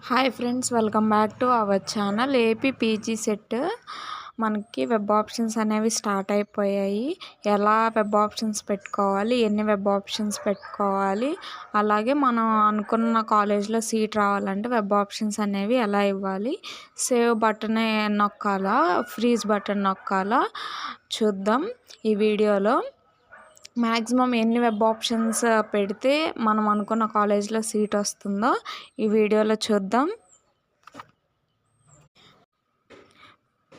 Hi friends, welcome back to our channel. AP PG set మనకి web options అనేవి start అయిపోయాయి. ఎలా web options పెట్టుకోవాలి, ఎన్ని వెబ్ ఆప్షన్స్ పెట్టుకోవాలి, అలాగే మనం అనుకున్న కాలేజ్లో సీట్ రావాలంటే వెబ్ ఆప్షన్స్ అనేవి ఎలా ఇవ్వాలి, సేవ్ బటన్ నొక్కాలా, ఫ్రీజ్ బటన్ నొక్కాలా చూద్దాం ఈ వీడియోలో. మ్యాక్సిమం ఎన్ని వెబ్ ఆప్షన్స్ పెడితే మనం అనుకున్న కాలేజ్లో సీట్ వస్తుందో ఈ వీడియోలో చూద్దాం.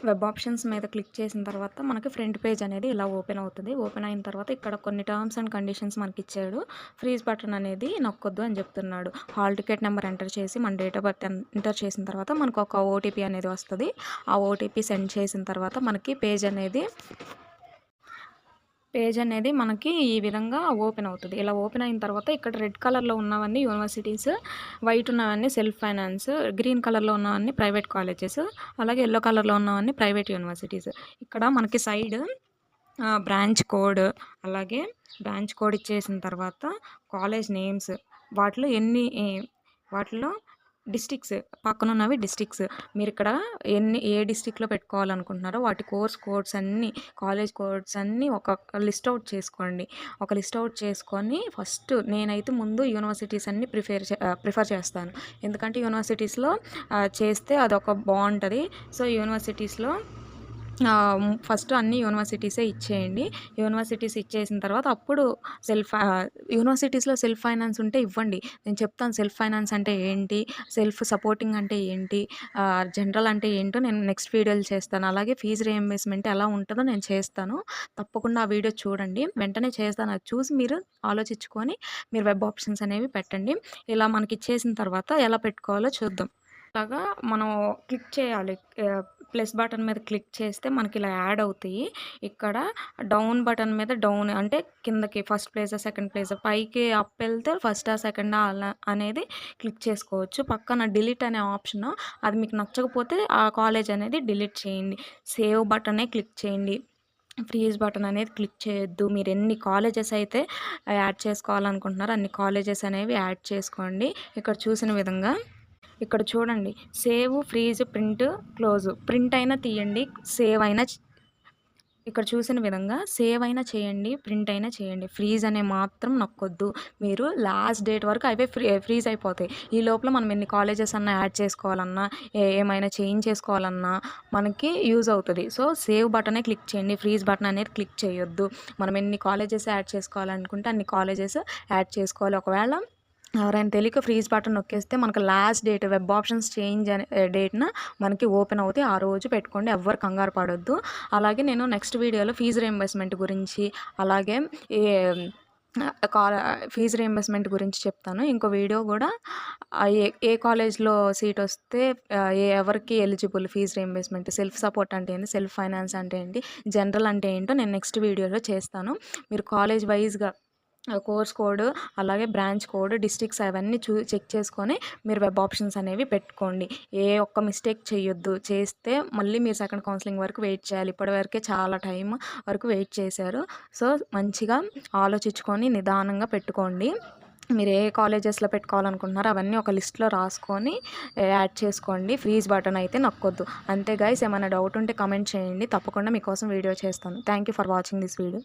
వెబ్ ఆప్షన్స్ మీద క్లిక్ చేసిన తర్వాత మనకి ఫ్రంట్ పేజ్ అనేది ఇలా ఓపెన్ అవుతుంది. ఓపెన్ అయిన తర్వాత ఇక్కడ కొన్ని టర్మ్స్ అండ్ కండిషన్స్ మనకి ఇచ్చాడు. ఫ్రీజ్ బటన్ అనేది నొక్కొద్దు అని చెప్తున్నాడు. హాల్ టికెట్ నెంబర్ ఎంటర్ చేసి మన డేట్ ఆఫ్ బర్త్ ఎంటర్ చేసిన తర్వాత మనకు ఒక ఓటీపీ అనేది వస్తుంది. ఆ ఓటీపీ సెండ్ చేసిన తర్వాత మనకి పేజ్ అనేది మనకి ఈ విధంగా ఓపెన్ అవుతుంది. ఇలా ఓపెన్ అయిన తర్వాత ఇక్కడ రెడ్ కలర్లో ఉన్నవన్నీ యూనివర్సిటీస్, వైట్ ఉన్నవన్నీ సెల్ఫ్ ఫైనాన్స్, గ్రీన్ కలర్లో ఉన్నవన్నీ ప్రైవేట్ కాలేజెస్, అలాగే ఎల్లో కలర్లో ఉన్నవన్నీ ప్రైవేట్ యూనివర్సిటీస్. ఇక్కడ మనకి సైడ్ బ్రాంచ్ కోడ్, అలాగే బ్రాంచ్ కోడ్ ఇచ్చేసిన తర్వాత కాలేజ్ నేమ్స్, వాటిలో డిస్ట్రిక్ట్స్ పక్కన ఉన్నవి డిస్ట్రిక్ట్స్. మీరు ఇక్కడ ఏ డిస్ట్రిక్ట్లో పెట్టుకోవాలనుకుంటున్నారో వాటి కోడ్స్ అన్నీ, కాలేజ్ కోడ్స్ అన్నీ ఒక లిస్ట్ అవుట్ చేసుకోండి. ఒక లిస్ట్ అవుట్ చేసుకొని ఫస్ట్ నేనైతే ముందు యూనివర్సిటీస్ అన్నీ ప్రిఫర్ చేస్తాను. ఎందుకంటే యూనివర్సిటీస్లో చేస్తే అదొక బాగుంటుంది. సో యూనివర్సిటీస్లో ఫస్ట్ అన్ని యూనివర్సిటీసే ఇచ్చేయండి. యూనివర్సిటీస్ ఇచ్చేసిన తర్వాత అప్పుడు యూనివర్సిటీస్లో సెల్ఫ్ ఫైనాన్స్ ఉంటే ఇవ్వండి. నేను చెప్తాను సెల్ఫ్ ఫైనాన్స్ అంటే ఏంటి, సెల్ఫ్ సపోర్టింగ్ అంటే ఏంటి, జనరల్ అంటే ఏంటో నేను నెక్స్ట్ వీడియోలు చేస్తాను. అలాగే ఫీజు రీయింబర్స్మెంట్ ఎలా ఉంటుందో నేను చేస్తాను. తప్పకుండా ఆ వీడియో చూడండి. వెంటనే చేస్తాను. అది చూసి మీరు ఆలోచించుకొని మీరు వెబ్ ఆప్షన్స్ అనేవి పెట్టండి. ఇలా మనకి ఇచ్చేసిన తర్వాత ఎలా పెట్టుకోవాలో చూద్దాం. అలాగా మనం క్లిక్ చేయాలి. ప్లస్ బటన్ మీద క్లిక్ చేస్తే మనకి ఇలా యాడ్ అవుతాయి. ఇక్కడ డౌన్ బటన్ మీద డౌన్ అంటే కిందకి ఫస్ట్ ప్లేస్, సెకండ్ ప్లేస్, పైకి అప్ వెళ్తే ఫస్ట్ సెకండ్ అలా అనేది క్లిక్ చేసుకోవచ్చు. పక్కన డిలీట్ అనే ఆప్షన్, అది మీకు నచ్చకపోతే ఆ కాలేజ్ అనేది డిలీట్ చేయండి. సేవ్ బటనే క్లిక్ చేయండి. ఫ్రీజ్ బటన్ అనేది క్లిక్ చేయొద్దు. మీరు ఎన్ని కాలేజెస్ అయితే యాడ్ చేసుకోవాలనుకుంటున్నారో అన్ని కాలేజెస్ అనేవి యాడ్ చేసుకోండి. ఇక్కడ చూసిన విధంగా ఇక్కడ చూడండి, save, freeze, print, close. Print అయినా తీయండి, సేవ్ అయినా, ఇక్కడ చూసిన విధంగా సేవ్ అయినా చేయండి, ప్రింట్ అయినా చేయండి. ఫ్రీజ్ అనే మాత్రం నొక్కొద్దు. మీరు లాస్ట్ డేట్ వరకు అవే ఫ్రీజ్ అయిపోతాయి. ఈ లోపల మనం ఎన్ని కాలేజెస్ అన్నా యాడ్ చేసుకోవాలన్నా, ఏమైనా చేంజ్ చేసుకోవాలన్నా మనకి యూజ్ అవుతుంది. సో సేవ్ బటనే క్లిక్ చేయండి, ఫ్రీజ్ బటన్ అనేది క్లిక్ చేయొద్దు. మనం ఎన్ని కాలేజెస్ యాడ్ చేసుకోవాలనుకుంటే అన్ని కాలేజెస్ యాడ్ చేసుకోవాలి. ఒకవేళ ఎవరైనా తెలియక ఫ్రీజ్ బటన్ నొక్కేస్తే మనకు last date web options change అనే డేట్న మనకి ఓపెన్ అవుతాయి. ఆ రోజు పెట్టుకోండి, ఎవ్వరు కంగారు పడొద్దు. అలాగే నేను నెక్స్ట్ వీడియోలో ఫీజు రీయింబర్స్మెంట్ గురించి, అలాగే ఫీజు రీయింబర్స్మెంట్ గురించి చెప్తాను. ఇంకో వీడియో కూడా ఏ కాలేజ్లో సీట్ వస్తే ఎవరికి eligible fee reimbursement, self support అంటే ఏంటి, సెల్ఫ్ ఫైనాన్స్ అంటే ఏంటి, జనరల్ అంటే ఏంటో నేను నెక్స్ట్ వీడియోలో చేస్తాను. మీరు కాలేజ్ వైజ్గా కోర్స్ కోడ్, అలాగే బ్రాంచ్ కోడ్, డిస్ట్రిక్ట్స్ అవన్నీ చెక్ చేసుకొని మీరు వెబ్ ఆప్షన్స్ అనేవి పెట్టుకోండి. ఏ ఒక్క మిస్టేక్ చేయొద్దు. చేస్తే మళ్ళీ మీరు సెకండ్ కౌన్సిలింగ్ వరకు వెయిట్ చేయాలి. ఇప్పటివరకే చాలా టైం వరకు వెయిట్ చేశారు. సో మంచిగా ఆలోచించుకొని నిదానంగా పెట్టుకోండి. మీరు ఏ కాలేజెస్లో పెట్టుకోవాలనుకుంటున్నారో అవన్నీ ఒక లిస్ట్లో రాసుకొని యాడ్ చేసుకోండి. ఫ్రీజ్ బటన్ అయితే నొక్కొద్దు. అంతే గైస్, ఏమైనా డౌట్ ఉంటే కమెంట్ చేయండి, తప్పకుండా మీకోసం వీడియో చేస్తాను. Thank you for watching this video.